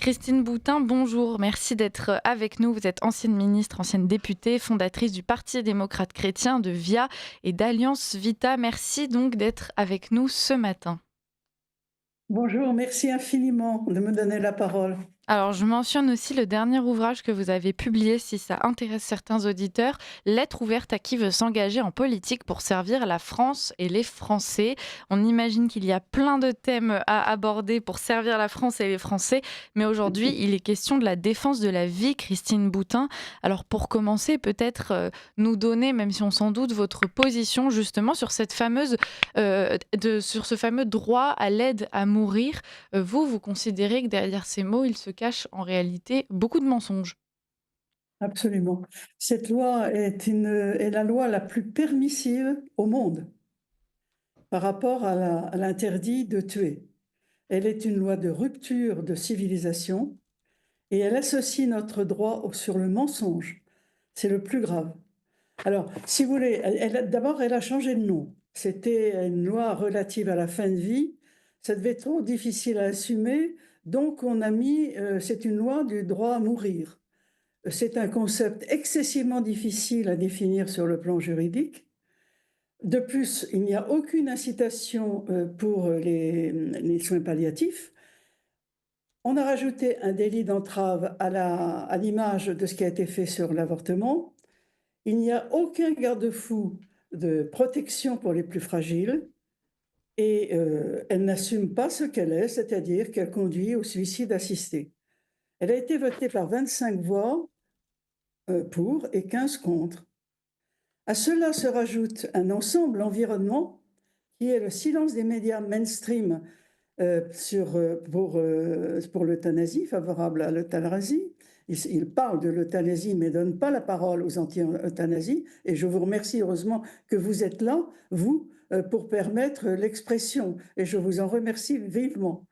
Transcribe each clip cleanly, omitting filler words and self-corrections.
Christine Boutin, bonjour. Merci d'être avec nous. Vous êtes ancienne ministre, ancienne députée, fondatrice du Parti démocrate chrétien, de VIA et d'Alliance Vita. Merci donc d'être avec nous ce matin. Bonjour, merci infiniment de me donner la parole. Alors, je mentionne aussi le dernier ouvrage que vous avez publié, si ça intéresse certains auditeurs, Lettre ouverte à qui veut s'engager en politique pour servir la France et les Français. On imagine qu'il y a plein de thèmes à aborder pour servir la France et les Français, mais aujourd'hui, il est question de la défense de la vie, Christine Boutin. Alors, pour commencer, peut-être nous donner, même si on s'en doute, votre position justement sur cette fameuse, sur ce fameux droit à l'aide à mourir. Vous considérez que derrière ces mots, il se cache en réalité beaucoup de mensonges. Absolument. Cette loi est la loi la plus permissive au monde par rapport à l'interdit de tuer. Elle est une loi de rupture de civilisation et elle associe notre droit sur le mensonge. C'est le plus grave. Alors, si vous voulez, d'abord, elle a changé de nom. C'était une loi relative à la fin de vie. Ça devait être trop difficile à assumer. Donc, on a mis, c'est une loi du droit à mourir. C'est un concept excessivement difficile à définir sur le plan juridique. De plus, il n'y a aucune incitation pour les soins palliatifs. On a rajouté un délit d'entrave à l'image de ce qui a été fait sur l'avortement. Il n'y a aucun garde-fou de protection pour les plus fragiles et elle n'assume pas ce qu'elle est, c'est-à-dire qu'elle conduit au suicide assisté. Elle a été votée par 25 voix pour et 15 contre. À cela se rajoute un ensemble environnement qui est le silence des médias mainstream pour l'euthanasie, favorable à l'euthanasie. Il parle de l'euthanasie, mais ne donne pas la parole aux anti-euthanasie. Et je vous remercie heureusement que vous êtes là, vous, pour permettre l'expression. Et je vous en remercie vivement.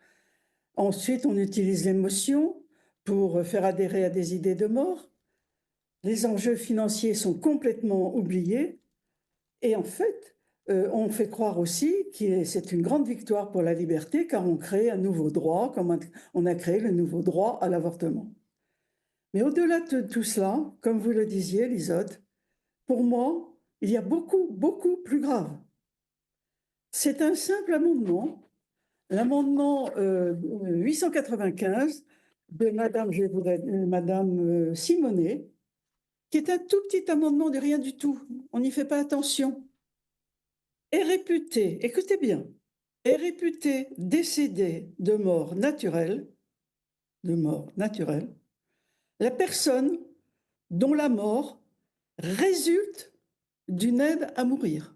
Ensuite, on utilise l'émotion pour faire adhérer à des idées de mort. Les enjeux financiers sont complètement oubliés. Et en fait, on fait croire aussi que c'est une grande victoire pour la liberté car on crée un nouveau droit, comme on a créé le nouveau droit à l'avortement. Mais au-delà de tout cela, comme vous le disiez, Lisotte, pour moi, il y a beaucoup, beaucoup plus grave. C'est un simple amendement, l'amendement 895 de Madame Simonet, qui est un tout petit amendement de rien du tout. On n'y fait pas attention. Est réputé, écoutez bien, est réputé décédé de mort naturelle, la personne dont la mort résulte d'une aide à mourir.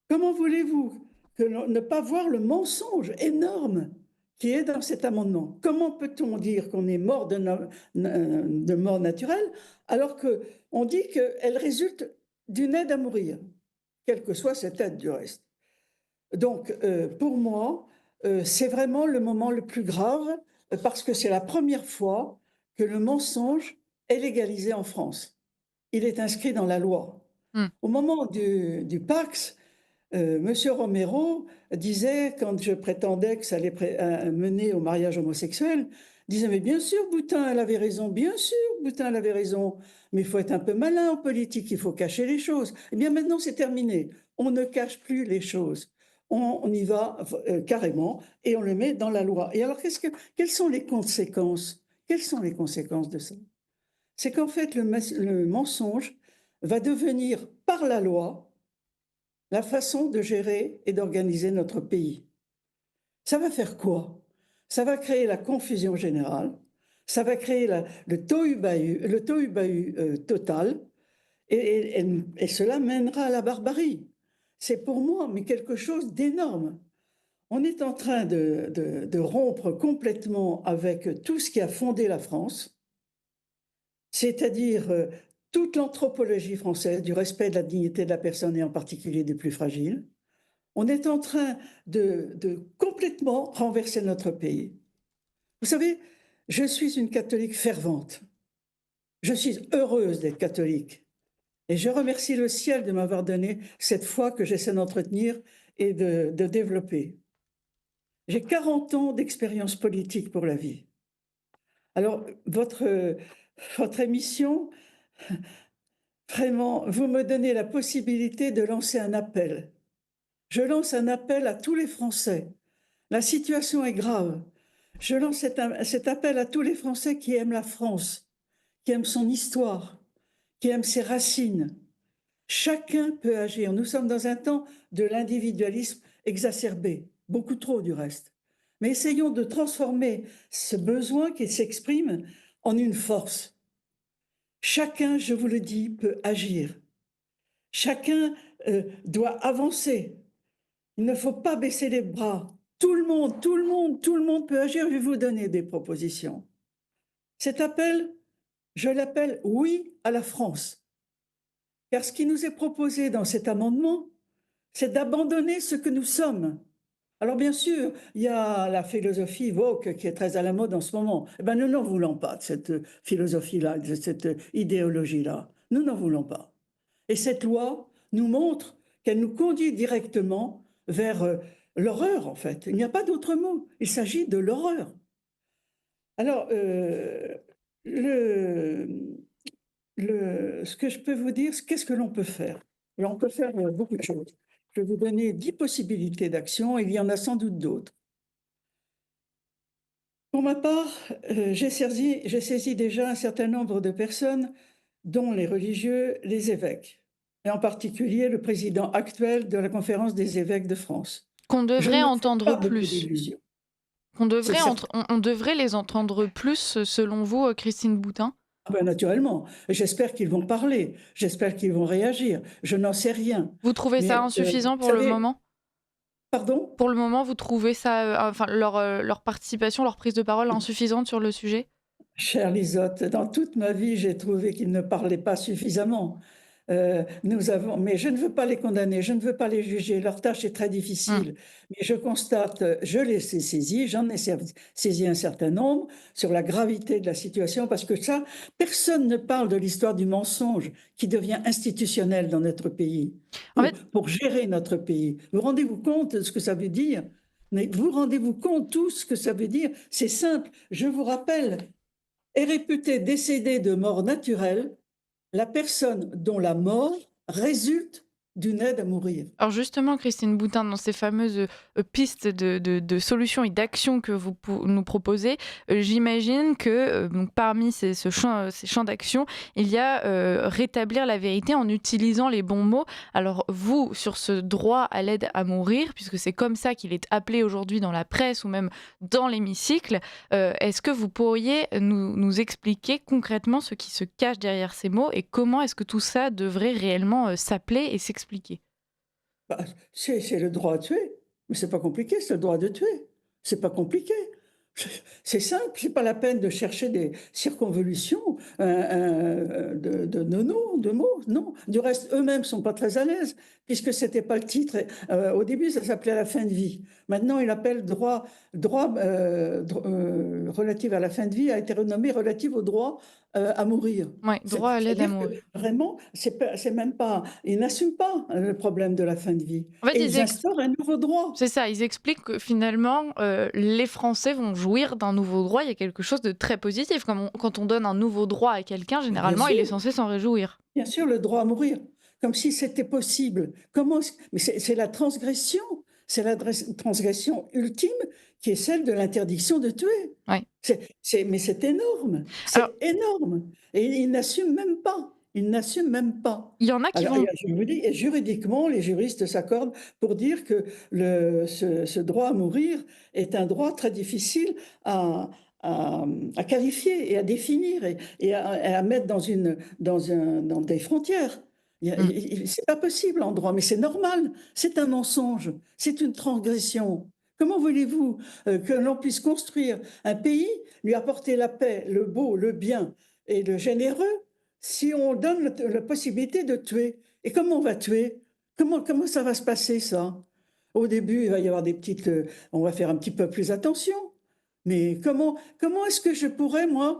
Comment voulez-vous ne pas voir le mensonge énorme qui est dans cet amendement? Comment peut-on dire qu'on est mort de mort naturelle alors qu'on dit qu'elle résulte d'une aide à mourir, quelle que soit cette aide du reste? Donc, pour moi, c'est vraiment le moment le plus grave parce que c'est la première fois que le mensonge est légalisé en France. Il est inscrit dans la loi. Hmm. Au moment du Pax, Monsieur Romero disait, quand je prétendais que ça allait mener au mariage homosexuel, disait, mais bien sûr, Boutin, elle avait raison, bien sûr, Boutin, elle avait raison, mais il faut être un peu malin en politique, il faut cacher les choses. Eh bien, maintenant, c'est terminé. On ne cache plus les choses. On y va carrément et on le met dans la loi. Et alors, quelles sont les conséquences? Quelles sont les conséquences de ça? C'est qu'en fait, le mensonge va devenir, par la loi, la façon de gérer et d'organiser notre pays. Ça va faire quoi? Ça va créer la confusion générale, ça va créer le tohu-bahu total, et cela mènera à la barbarie. C'est pour moi mais quelque chose d'énorme. On est en train de rompre complètement avec tout ce qui a fondé la France, c'est-à-dire toute l'anthropologie française du respect de la dignité de la personne et en particulier des plus fragiles. On est en train de complètement renverser notre pays. Vous savez, je suis une catholique fervente. Je suis heureuse d'être catholique. Et je remercie le ciel de m'avoir donné cette foi que j'essaie d'entretenir et de développer. J'ai 40 ans d'expérience politique pour la vie. Alors, votre émission, vraiment, vous me donnez la possibilité de lancer un appel. Je lance un appel à tous les Français. La situation est grave. Je lance cet appel à tous les Français qui aiment la France, qui aiment son histoire, qui aiment ses racines. Chacun peut agir. Nous sommes dans un temps de l'individualisme exacerbé, beaucoup trop du reste. Mais essayons de transformer ce besoin qui s'exprime en une force. Chacun, je vous le dis, peut agir. Chacun doit avancer. Il ne faut pas baisser les bras. Tout le monde, tout le monde, tout le monde peut agir. Je vais vous donner des propositions. Cet appel, je l'appelle oui à la France. Car ce qui nous est proposé dans cet amendement, c'est d'abandonner ce que nous sommes. Alors bien sûr, il y a la philosophie woke qui est très à la mode en ce moment. Eh bien, nous n'en voulons pas de cette philosophie-là, de cette idéologie-là. Nous n'en voulons pas. Et cette loi nous montre qu'elle nous conduit directement vers l'horreur, en fait. Il n'y a pas d'autre mot. Il s'agit de l'horreur. Alors, ce que je peux vous dire, qu'est-ce que l'on peut faire? Alors, on peut faire beaucoup de choses. Je vais vous donner 10 possibilités d'action, il y en a sans doute d'autres. Pour ma part, j'ai saisi déjà un certain nombre de personnes, dont les religieux, les évêques, et en particulier le président actuel de la Conférence des évêques de France. Qu'on Je devrait ne me fais entendre pas beaucoup plus. d'illusions, Qu'on c'est devrait certain. on devrait les entendre plus, selon vous, Christine Boutin? Ah ben, naturellement, j'espère qu'ils vont parler, j'espère qu'ils vont réagir, je n'en sais rien. Vous trouvez ça Mais vous insuffisant pour le savez, moment? pardon? Pour le moment, vous trouvez ça, enfin leur participation, leur prise de parole insuffisante sur le sujet? Chère Lisotte, dans toute ma vie, j'ai trouvé qu'ils ne parlaient pas suffisamment. Mais je ne veux pas les condamner, je ne veux pas les juger, leur tâche est très Mmh. difficile. Mais je constate, je les ai saisis, saisi un certain nombre sur la gravité de la situation, parce que ça, personne ne parle de l'histoire du mensonge qui devient institutionnel dans notre pays, En fait, pour gérer notre pays. Vous rendez-vous compte de ce que ça veut dire? Mais vous rendez-vous compte tout ce que ça veut dire? C'est simple, je vous rappelle, est réputée décédée de mort naturelle la personne dont la mort résulte d'une aide à mourir. alors justement, Christine Boutin, dans ces fameuses, pistes de solutions et d'actions que vous nous proposez, j'imagine que, donc parmi ces champs d'action, il y a, rétablir la vérité en utilisant les bons mots. Alors vous, sur ce droit à l'aide à mourir, puisque c'est comme ça qu'il est appelé aujourd'hui dans la presse ou même dans l'hémicycle, est-ce que vous pourriez nous expliquer concrètement ce qui se cache derrière ces mots et comment est-ce que tout ça devrait réellement, s'appeler et s'expliquer? Bah, c'est le droit à tuer, mais c'est pas compliqué, c'est le droit de tuer. C'est pas compliqué. C'est simple, c'est pas la peine de chercher des circonvolutions, de mots, non. Du reste, eux-mêmes sont pas très à l'aise, puisque c'était pas le titre. Au début, ça s'appelait la fin de vie. Maintenant, il appelle relative à la fin de vie, a été renommé relative au droit à mourir. Ouais, droit à l'aide à C'est-à-dire que mourir. vraiment, c'est même pas, ils n'assument pas le problème de la fin de vie. En fait, Et ils instaurent un nouveau droit. c'est ça, ils expliquent que finalement, les Français vont jouir d'un nouveau droit. Il y a quelque chose de très positif. Quand on donne un nouveau droit à quelqu'un, Bien généralement, il est sûr. censé s'en réjouir. Bien sûr, le droit à mourir, comme si c'était possible. Mais c'est la transgression, c'est la transgression ultime qui est celle de l'interdiction de tuer. Ouais. Mais c'est énorme, Alors, c'est énorme. Et ils n'assument même pas. Ils n'assument même pas. il y en a qui Alors, vont je vous dis, et juridiquement, les juristes s'accordent pour dire que ce droit à mourir est un droit très difficile à, à qualifier et à définir et à mettre dans des frontières. mmh. C'est pas possible en droit, mais c'est normal. C'est un mensonge, c'est une transgression. Comment voulez-vous que l'on puisse construire un pays, lui apporter la paix, le beau, le bien et le généreux, si on donne la possibilité de tuer? Et comment on va tuer? Comment ça va se passer, ça? Au début, il va y avoir on va faire un petit peu plus attention. Mais comment est-ce que je pourrais, moi,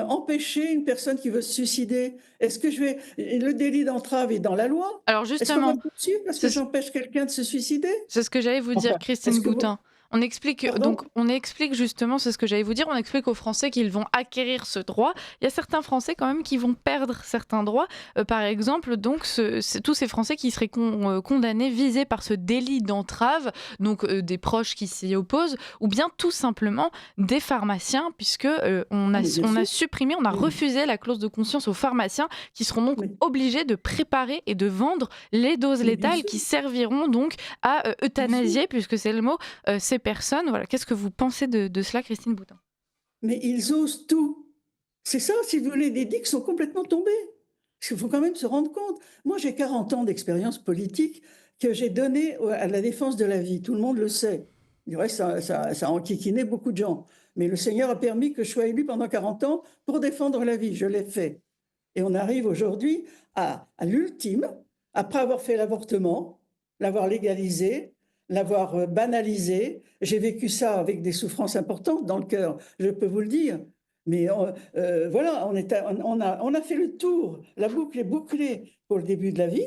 empêcher une personne qui veut se suicider? Est-ce que le délit d'entrave est dans la loi? Alors Est-ce qu'on va justement, me poursuivre parce que c'est j'empêche quelqu'un de se suicider? c'est ce que j'allais vous Enfin, dire, Christine est-ce que vous... Boutin. Pardon? On explique justement, c'est ce que j'allais vous dire, on explique aux Français qu'ils vont acquérir ce droit. Il y a certains Français quand même qui vont perdre certains droits. Par exemple, donc c'est tous ces Français qui seraient condamnés, visés par ce délit d'entrave, donc des proches qui s'y opposent, ou bien tout simplement des pharmaciens, puisque Ah mais bien on a sûr, supprimé, on a mais refusé la clause de conscience aux pharmaciens qui seront donc mais obligés de préparer et de vendre les doses mais bien létales sûr, qui serviront donc à bien sûr. euthanasier, puisque c'est le mot, ces personnes. Voilà. Qu'est-ce que vous pensez de cela, Christine Boutin? Mais ils osent tout. C'est ça, si vous voulez, les digues sont complètement tombées. Parce qu'il faut quand même se rendre compte. Moi, j'ai 40 ans d'expérience politique que j'ai donnée à la défense de la vie. Tout le monde le sait. Du reste, ça a enquiquiné beaucoup de gens. Mais le Seigneur a permis que je sois élu pendant 40 ans pour défendre la vie. Je l'ai fait. Et on arrive aujourd'hui à l'ultime, après avoir fait l'avortement, l'avoir légalisé, l'avoir banalisé. J'ai vécu ça avec des souffrances importantes dans le cœur, je peux vous le dire. Mais voilà, on a fait le tour, la boucle est bouclée pour le début de la vie.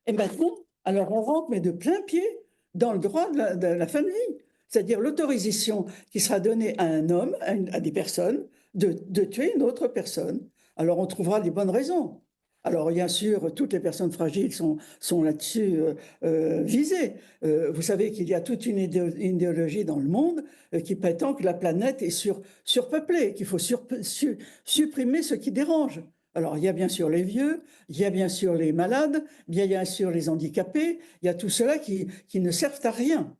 Et maintenant, alors on rentre, mais de plein pied, dans le droit de la fin de vie. C'est-à-dire l'autorisation qui sera donnée à un homme, à des personnes, de tuer une autre personne. Alors on trouvera des bonnes raisons. Alors bien sûr, toutes les personnes fragiles sont là-dessus visées. Vous savez qu'il y a toute une idéologie dans le monde qui prétend que la planète est surpeuplée, qu'il faut supprimer ce qui dérange. Alors il y a bien sûr les vieux, il y a bien sûr les malades, il y a bien sûr les handicapés, il y a tout cela qui ne servent à rien.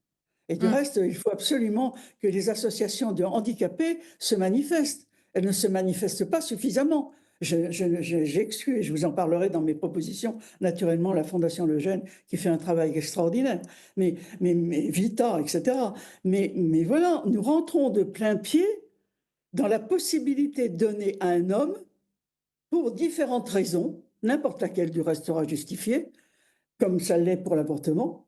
Et du Mmh. reste, il faut absolument que les associations de handicapés se manifestent. Elles ne se manifestent pas suffisamment. J'exclus, et je vous en parlerai dans mes propositions, naturellement, la Fondation Lejeune qui fait un travail extraordinaire, mais Vita, etc. Mais voilà, nous rentrons de plein pied dans la possibilité donnée à un homme, pour différentes raisons, n'importe laquelle du reste sera justifiée, comme ça l'est pour l'avortement,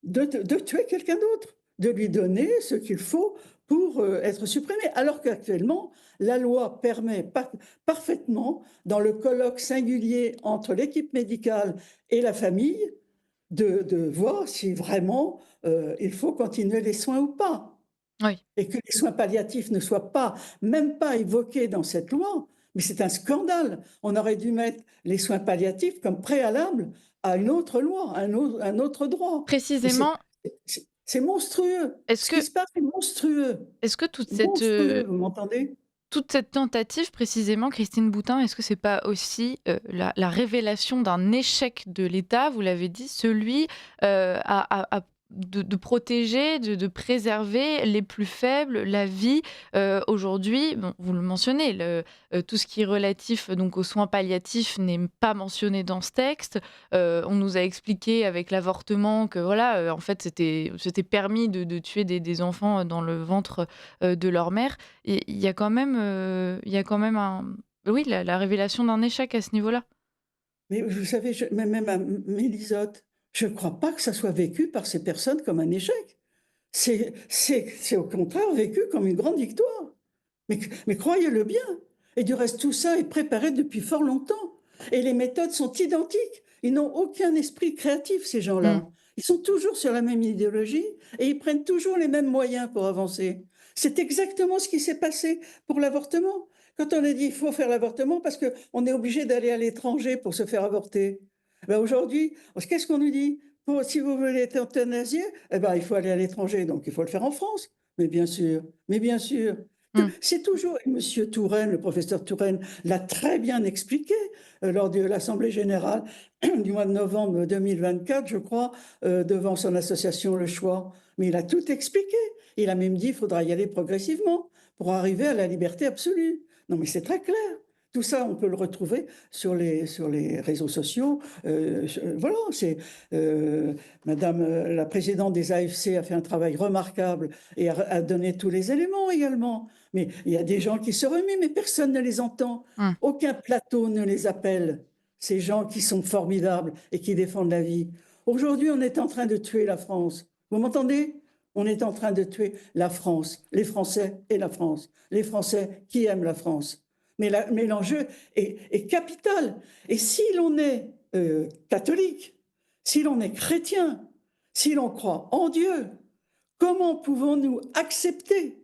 de tuer quelqu'un d'autre, de lui donner ce qu'il faut pour être supprimé. Alors qu'actuellement, la loi permet parfaitement, dans le colloque singulier entre l'équipe médicale et la famille, de voir si vraiment il faut continuer les soins ou pas. Oui. Et que les soins palliatifs ne soient pas, même pas évoqués dans cette loi, mais c'est un scandale. On aurait dû mettre les soins palliatifs comme préalable à une autre loi, un autre droit. Mais Précisément, c'est monstrueux. est-ce Ce qui que se passe est monstrueux. est-ce que Monstrueux, vous m'entendez? toute cette tentative précisément, Christine Boutin, est-ce que c'est pas aussi, la révélation d'un échec de l'État, vous l'avez dit, celui, à de protéger, de préserver les plus faibles, la vie? Aujourd'hui, bon, vous le mentionnez, tout ce qui est relatif donc aux soins palliatifs n'est pas mentionné dans ce texte. On nous a expliqué avec l'avortement que voilà, en fait, c'était permis de tuer des enfants dans le ventre, de leur mère. Et il y a quand même un oui, la révélation d'un échec à ce niveau-là. Mais vous savez, même à Mélisotte, je ne crois pas que ça soit vécu par ces personnes comme un échec. C'est au contraire vécu comme une grande victoire. Mais croyez-le bien. Et du reste, tout ça est préparé depuis fort longtemps. Et les méthodes sont identiques. Ils n'ont aucun esprit créatif, ces Mmh. gens-là. Ils sont toujours sur la même idéologie et ils prennent toujours les mêmes moyens pour avancer. C'est exactement ce qui s'est passé pour l'avortement. Quand on a dit qu'il faut faire l'avortement parce qu'on est obligé d'aller à l'étranger pour se faire avorter. Ben aujourd'hui, qu'est-ce qu'on nous dit? Si vous voulez être euthanasié, eh ben, il faut aller à l'étranger, donc il faut le faire en France. Mais bien sûr. Mmh. C'est toujours, et Monsieur Touraine, le professeur Touraine, l'a très bien expliqué lors de l'Assemblée générale du mois de novembre 2024, je crois, devant son association Le Choix. Mais il a tout expliqué. Il a même dit qu'il faudra y aller progressivement pour arriver à la liberté absolue. Non, mais c'est très clair. Tout ça, on peut le retrouver sur les réseaux sociaux. Voilà, c'est Madame la présidente des AFC a fait un travail remarquable et a donné tous les éléments également. Mais il y a des gens qui se remuent, mais personne ne les entend. Mmh. Aucun plateau ne les appelle. Ces gens qui sont formidables et qui défendent la vie. Aujourd'hui, on est en train de tuer la France. Vous m'entendez? On est en train de tuer la France, les Français et la France. Les Français qui aiment la France. Mais l'enjeu est capital. Et si l'on est catholique, si l'on est chrétien, si l'on croit en Dieu, Comment pouvons-nous accepter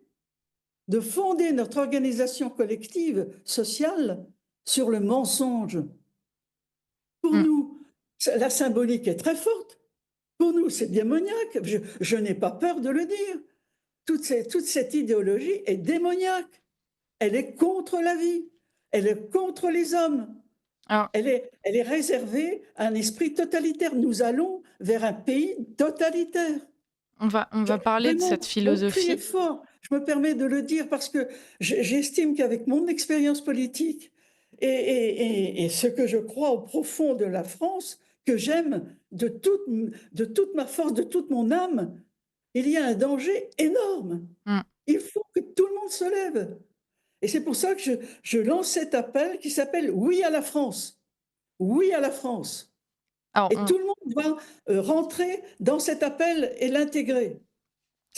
de fonder notre organisation collective sociale sur le mensonge? Pour Mmh. nous, la symbolique est très forte. Pour nous, c'est démoniaque. Je n'ai pas peur de le dire. Toute cette idéologie est démoniaque. Elle est contre la vie. Elle est contre les hommes. Alors, Elle est réservée à un esprit totalitaire. Nous allons vers un pays totalitaire. on va parler de cette Vraiment, on crie philosophie. fort. Je me permets de le dire parce que j'estime qu'avec mon expérience politique et ce que je crois au profond de la France, que j'aime de toute ma force, de toute mon âme, il y a un danger énorme. Mmh. Il faut que tout le monde se lève. Et c'est pour ça que je lance cet appel qui s'appelle Oui à la France. Oui à la France. Alors Et on tout le monde va rentrer dans cet appel et l'intégrer.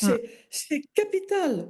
mmh, C'est capital,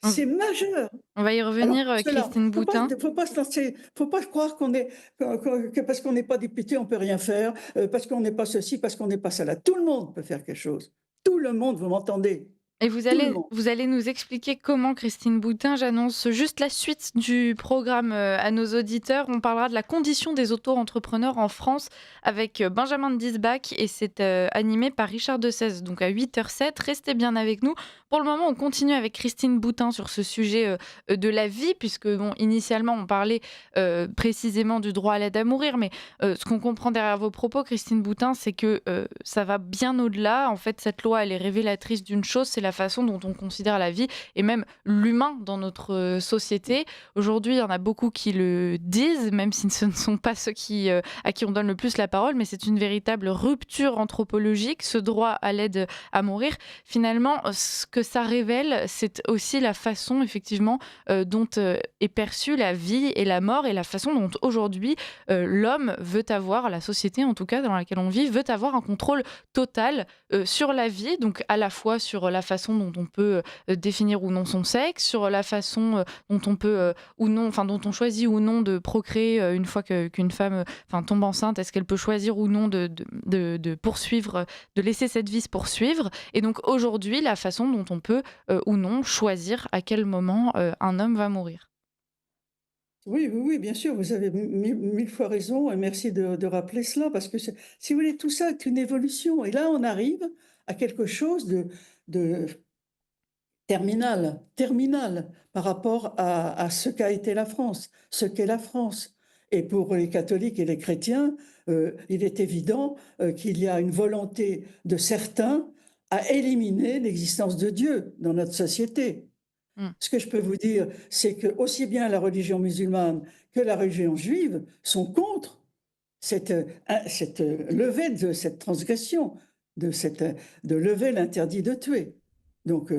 on c'est majeur. on va y Alors revenir, pour cela, Christine faut pas Boutin. faut pas se lancer, faut pas croire que parce qu'on n'est pas député, on peut rien faire, parce qu'on n'est pas ceci, parce qu'on n'est pas cela. Tout le monde peut faire quelque chose. Tout le monde, vous m'entendez? Et vous Tout le allez monde. vous allez nous expliquer comment, Christine Boutin. J'annonce juste la suite du programme, à nos auditeurs. On parlera de la condition des auto-entrepreneurs en France avec, Benjamin de Diesbach et c'est, animé par Richard de Sèze, donc à 8h07. Restez bien avec nous. Pour le moment, on continue avec Christine Boutin sur ce sujet, de la vie puisque bon, initialement, on parlait, précisément du droit à l'aide à mourir mais, ce qu'on comprend derrière vos propos, Christine Boutin, c'est que, ça va bien au-delà. En fait, cette loi, elle est révélatrice d'une chose, c'est la façon dont on considère la vie et même l'humain dans notre société. Aujourd'hui, il y en a beaucoup qui le disent, même si ce ne sont pas ceux à qui on donne le plus la parole, mais c'est une véritable rupture anthropologique, ce droit à l'aide à mourir. Finalement, ce que ça révèle, c'est aussi la façon, effectivement, dont est perçue la vie et la mort et la façon dont aujourd'hui l'homme veut avoir, la société en tout cas dans laquelle on vit, veut avoir un contrôle total sur la vie, donc à la fois sur la façon dont on peut définir ou non son sexe, sur la façon dont on peut ou non, enfin dont on choisit ou non de procréer une fois qu'une femme tombe enceinte, est-ce qu'elle peut choisir ou non de poursuivre, de laisser cette vie se poursuivre. Et donc aujourd'hui, la façon dont on peut ou non choisir à quel moment un homme va mourir. Oui, oui, oui, bien sûr, vous avez mille fois raison et merci de rappeler cela parce que si vous voulez, tout ça est une évolution. Et là, on arrive à quelque chose de terminal par rapport à ce qu'a été la France, ce qu'est la France. Et pour les catholiques et les chrétiens, il est évident qu'il y a une volonté de certains à éliminer l'existence de Dieu dans notre société. Mm. Ce que je peux vous dire, c'est que aussi bien la religion musulmane que la religion juive sont contre cette levée de cette transgression, de lever l'interdit de tuer. Donc,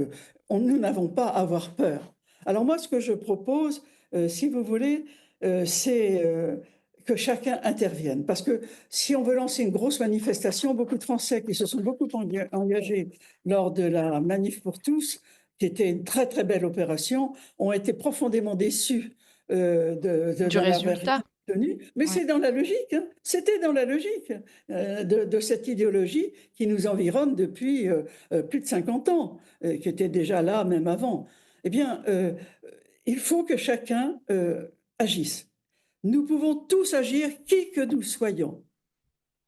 nous n'avons pas à avoir peur. Alors moi, ce que je propose, si vous voulez, c'est que chacun intervienne. Parce que si on veut lancer une grosse manifestation, beaucoup de Français qui se sont beaucoup engagés lors de la manif pour tous, qui était une très très belle opération, ont été profondément déçus Du de n'avoir résultat. tenu, mais Ouais. c'est dans la logique, hein. C'était dans la logique de cette idéologie qui nous environne depuis plus de 50 ans, qui était déjà là même avant. Eh bien, il faut que chacun agisse. Nous pouvons tous agir, qui que nous soyons.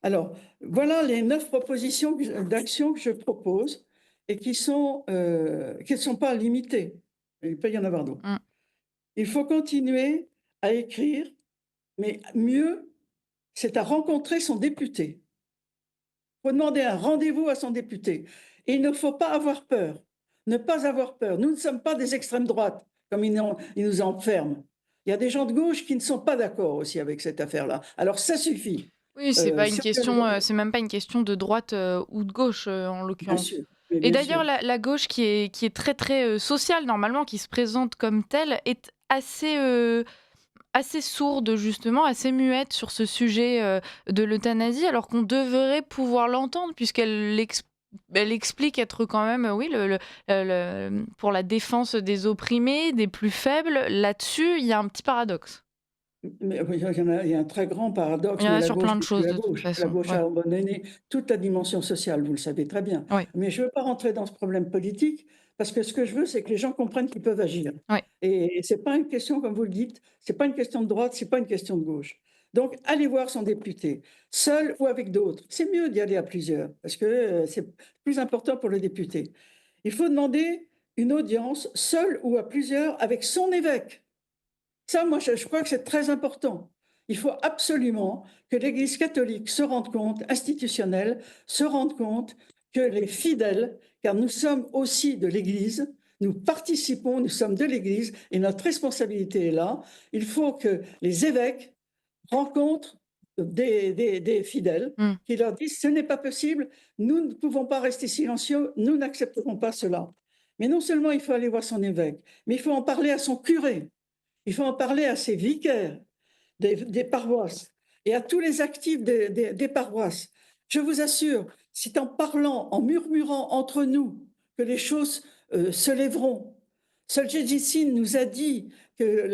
Alors, voilà les 9 propositions d'action que je propose et qui ne sont pas limitées. Il peut y en avoir d'autres. Mm. Il faut continuer à écrire, mais mieux, c'est à rencontrer son député. Il faut demander un rendez-vous à son député. Et il ne faut pas avoir peur. Ne pas avoir peur. Nous ne sommes pas des extrêmes droites, comme ils nous enferment. Il y a des gens de gauche qui ne sont pas d'accord aussi avec cette affaire-là. Alors ça suffit. Oui, c'est pas une Si on question, veut- c'est même pas une question de droite, ou de gauche, en Bien l'occurrence. sûr, mais Et bien d'ailleurs, sûr. la gauche qui est très, très, sociale normalement, qui se présente comme telle, est assez sourde justement, assez muette sur ce sujet, de l'euthanasie, alors qu'on devrait pouvoir l'entendre elle explique être quand même, oui, pour la défense des opprimés, des plus faibles. Là-dessus, il y a un petit paradoxe. Mais oui, il y a un très grand Il paradoxe, y en mais a la sur gauche plein de n'est plus choses la de toute gauche. La façon. gauche Ouais, a abandonné toute la dimension sociale, vous le savez très bien. ouais, Mais je ne veux pas rentrer dans ce problème politique, parce que ce que je veux, c'est que les gens comprennent qu'ils peuvent agir. ouais. Et c'est pas une question, comme vous le dites, c'est pas une question de droite, c'est pas une question de gauche. Donc, allez voir son député, seul ou avec d'autres. C'est mieux d'y aller à plusieurs, parce que c'est plus important pour le député. Il faut demander une audience, seul ou à plusieurs, avec son évêque. Ça, moi, je crois que c'est très important. Il faut absolument que l'Église catholique se rende compte, institutionnelle, se rende compte que les fidèles, car nous sommes aussi de l'Église, nous participons, nous sommes de l'Église et notre responsabilité est là. Il faut que les évêques rencontrent des fidèles Mmh. qui leur disent ce n'est pas possible, nous ne pouvons pas rester silencieux, nous n'accepterons pas cela. Mais non seulement il faut aller voir son évêque, mais il faut en parler à son curé. Il faut en parler à ses vicaires des paroisses et à tous les actifs des paroisses. Je vous assure, c'est en parlant, en murmurant entre nous que les choses se lèveront. Solzhenitsyn nous a dit que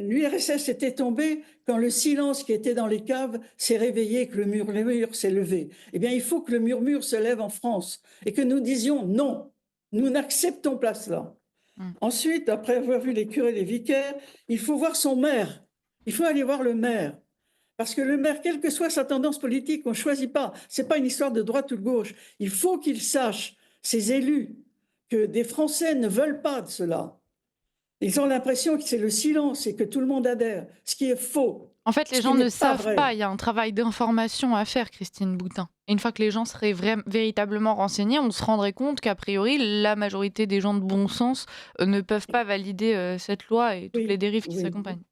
l'URSS était tombée quand le silence qui était dans les caves s'est réveillé, que le murmure s'est levé. Eh bien, il faut que le murmure se lève en France et que nous disions non, nous n'acceptons pas cela. Mmh. Ensuite, après avoir vu les curés et les vicaires, il faut voir son maire. Il faut aller voir le maire. Parce que le maire, quelle que soit sa tendance politique, on ne choisit pas. Ce n'est pas une histoire de droite ou de gauche. Il faut qu'il sache, ces élus, que des Français ne veulent pas de cela. Ils ont l'impression que c'est le silence et que tout le monde adhère, ce qui est faux, En fait, les ce qui gens n'est ne pas savent vrai. pas, il y a un travail d'information à faire, Christine Boutin. Et une fois que les gens seraient véritablement renseignés, on se rendrait compte qu'a priori, la majorité des gens de bon sens, ne peuvent pas valider, cette loi et toutes les Oui, dérives oui, qui oui, l'accompagnent.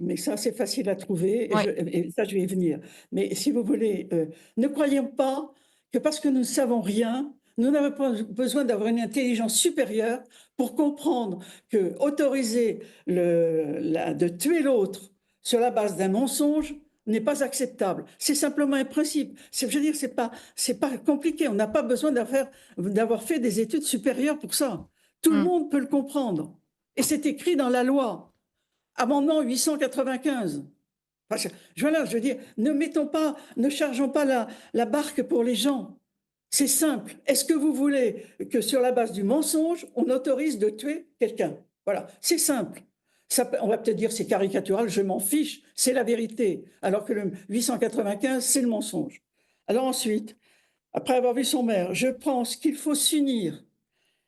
mais ça, c'est facile à trouver Ouais. et ça, je vais y venir. Mais si vous voulez, ne croyons pas que parce que nous ne savons rien, nous n'avons pas besoin d'avoir une intelligence supérieure pour comprendre que autoriser de tuer l'autre sur la base d'un mensonge n'est pas acceptable. C'est simplement un principe. Je veux dire, c'est pas compliqué. On n'a pas besoin d'avoir fait des études supérieures pour ça. Tout le Mmh. monde peut le comprendre. Et c'est écrit dans la loi. Amendement 895. Enfin, voilà, je veux dire, ne chargeons pas la barque pour les gens. C'est simple. Est-ce que vous voulez que sur la base du mensonge, on autorise de tuer quelqu'un? Voilà, c'est simple. Ça, on va peut-être dire c'est caricatural, je m'en fiche, c'est la vérité. Alors que le 895, c'est le mensonge. Alors ensuite, après avoir vu son maire, je pense qu'il faut s'unir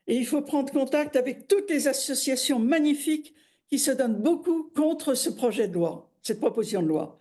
et il faut prendre contact avec toutes les associations magnifiques qui se donnent beaucoup contre ce projet de loi, cette proposition de loi.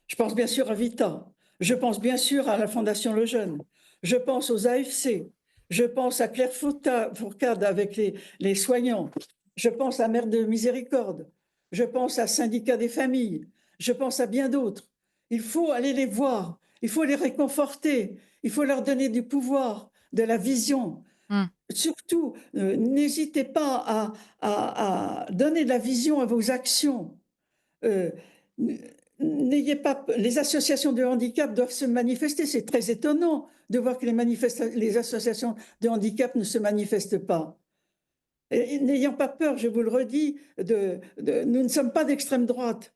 Je pense bien sûr à Vita, je pense bien sûr à la Fondation Le Jeune, je pense aux AFC, je pense à Claire Fourcade avec les soignants, je pense à Mère de Miséricorde, je pense à Syndicat des familles, je pense à bien d'autres. Il faut aller les voir, il faut les réconforter, il faut leur donner du pouvoir, de la vision. Mmh. Surtout, n'hésitez pas à donner de la vision à vos actions. Euh, N'ayez pas, les associations de handicap doivent se manifester. C'est très étonnant de voir que les associations de handicap ne se manifestent pas. N'ayant pas peur, je vous le redis, nous ne sommes pas d'extrême droite.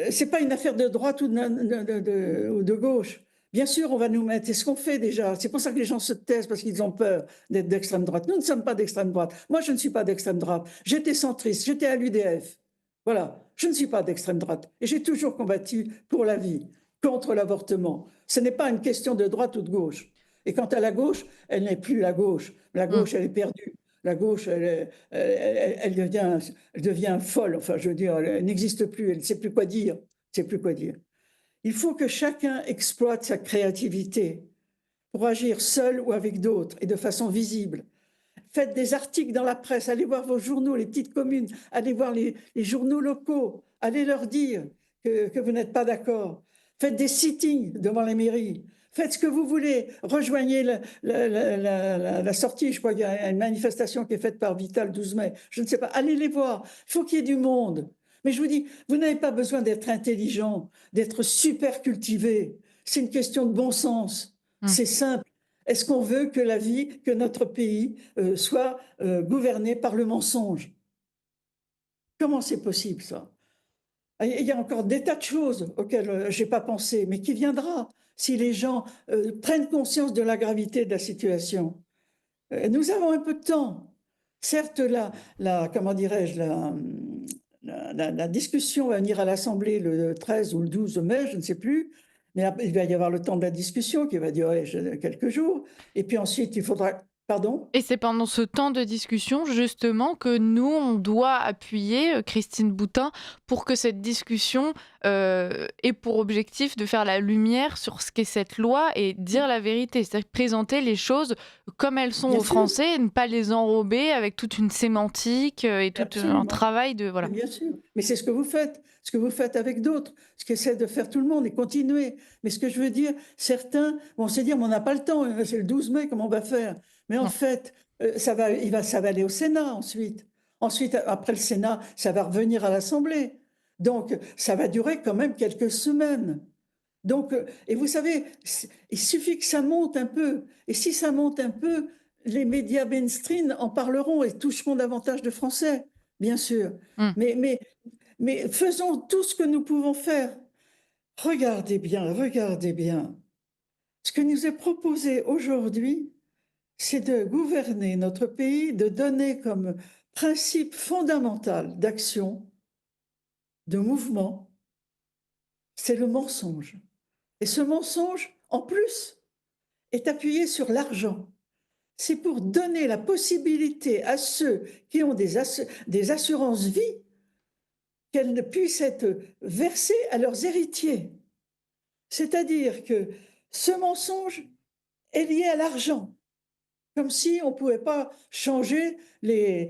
C'est pas une affaire de droite ou de gauche. Bien sûr, on va nous mettre, c'est ce qu'on fait déjà. C'est pour ça que les gens se taisent, parce qu'ils ont peur d'être d'extrême droite. Nous ne sommes pas d'extrême droite. Moi, je ne suis pas d'extrême droite. J'étais centriste, j'étais à l'UDF. Voilà, je ne suis pas d'extrême droite. Et j'ai toujours combattu pour la vie, contre l'avortement. Ce n'est pas une question de droite ou de gauche. Et quant à la gauche, elle n'est plus la gauche. La Mmh. gauche, elle est perdue. La gauche, elle devient folle. Enfin, je veux dire, elle n'existe plus. Elle ne sait plus quoi dire. Elle ne sait plus quoi dire. Il faut que chacun exploite sa créativité pour agir seul ou avec d'autres et de façon visible. Faites des articles dans la presse, allez voir vos journaux, les petites communes, allez voir les journaux locaux, allez leur dire que vous n'êtes pas d'accord. Faites des sittings devant les mairies. Faites ce que vous voulez. Rejoignez la sortie. Je crois qu'il y a une manifestation qui est faite par Vital le 12 mai. Je ne sais pas. Allez les voir. Il faut qu'il y ait du monde. Mais je vous dis, vous n'avez pas besoin d'être intelligent, d'être super cultivé. C'est une question de bon sens. Mmh. C'est simple. Est-ce qu'on veut que que notre pays soit gouverné par le mensonge? Comment c'est possible ça? Il y a encore des tas de choses auxquelles j'ai pas pensé, mais qui viendra si les gens prennent conscience de la gravité de la situation. Nous avons un peu de temps. Certes, comment dirais-je, la discussion va venir à l'Assemblée le 13 ou le 12 mai, je ne sais plus, mais il va y avoir le temps de la discussion qui va durer quelques jours. Et puis ensuite, il faudra... Pardon? Et c'est pendant ce temps de discussion, justement, que nous, on doit appuyer Christine Boutin pour que cette discussion ait pour objectif de faire la lumière sur ce qu'est cette loi et dire la vérité, c'est-à-dire présenter les choses comme elles sont Bien aux sûr, Français et ne pas les enrober avec toute une sémantique et tout un absolument. travail de... Voilà. Bien sûr, mais c'est ce que vous faites avec d'autres, ce qu'essaie de faire tout le monde et continuer. Mais ce que je veux dire, certains vont se dire, mais on n'a pas le temps, c'est le 12 mai, comment on va faire? Mais en Non. fait, ça va aller au Sénat ensuite. Ensuite, après le Sénat, ça va revenir à l'Assemblée. Donc, ça va durer quand même quelques semaines. Donc, et vous savez, il suffit que ça monte un peu. Et si ça monte un peu, les médias mainstream en parleront et toucheront davantage de Français, bien sûr. Mm. Mais, mais, mais faisons tout ce que nous pouvons faire. Regardez bien, regardez bien. Ce que nous est proposé aujourd'hui, c'est de gouverner notre pays, de donner comme principe fondamental d'action, de mouvement, c'est le mensonge. Et ce mensonge, en plus, est appuyé sur l'argent. C'est pour donner la possibilité à ceux qui ont des assurances vie qu'elles ne puissent être versées à leurs héritiers. C'est-à-dire que ce mensonge est lié à l'argent, comme si on ne pouvait pas changer les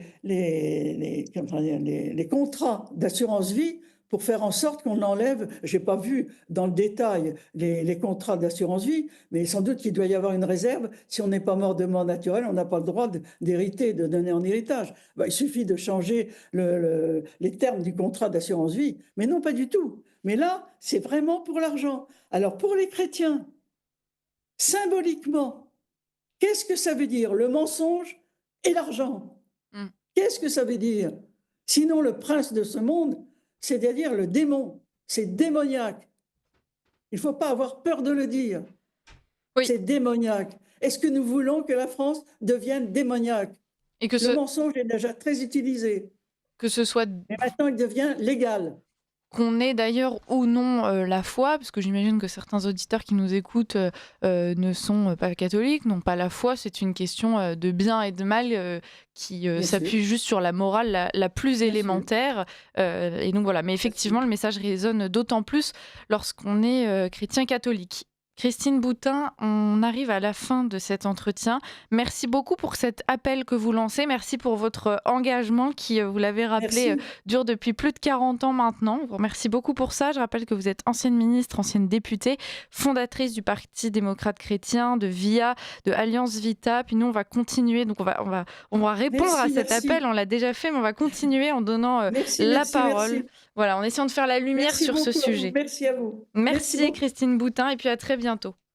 contrats d'assurance vie pour faire en sorte qu'on enlève, je n'ai pas vu dans le détail les contrats d'assurance vie, mais sans doute qu'il doit y avoir une réserve. Si on n'est pas mort de mort naturelle, on n'a pas le droit d'hériter, de donner en héritage. Ben, il suffit de changer les termes du contrat d'assurance vie, mais non, pas du tout. Mais là, c'est vraiment pour l'argent. Alors pour les chrétiens, symboliquement, qu'est-ce que ça veut dire, le mensonge et l'argent? Mm. Qu'est-ce que ça veut dire? Sinon, le prince de ce monde, c'est-à-dire le démon, c'est démoniaque. Il ne faut pas avoir peur de le dire. Oui, C'est démoniaque. Est-ce que nous voulons que la France devienne démoniaque? et que Le mensonge est déjà très utilisé. que ce soit Et maintenant, il devient légal. qu'on ait d'ailleurs ou non la foi, parce que j'imagine que certains auditeurs qui nous écoutent ne sont pas catholiques, n'ont pas la foi, c'est une question de bien et de mal qui Bien sûr, s'appuie juste sur la morale la plus bien sûr, élémentaire. Et donc voilà, mais bien sûr. effectivement, le message résonne d'autant plus lorsqu'on est chrétien catholique. Christine Boutin, on arrive à la fin de cet entretien. Merci beaucoup pour cet appel que vous lancez. Merci pour votre engagement qui, vous l'avez rappelé, Merci. dure depuis plus de 40 ans maintenant. On vous remercie beaucoup pour ça. Je rappelle que vous êtes ancienne ministre, ancienne députée, fondatrice du Parti démocrate chrétien, de VIA, de Alliance Vita. Puis nous, on va continuer. Donc on va répondre à Merci, cet appel. merci. On l'a déjà fait, mais on va continuer en donnant Merci, la merci, parole. merci. Voilà, en essayant de faire la lumière Merci sur ce beaucoup à vous. sujet. Merci à vous. Merci Merci beaucoup. Christine Boutin et puis à très bientôt.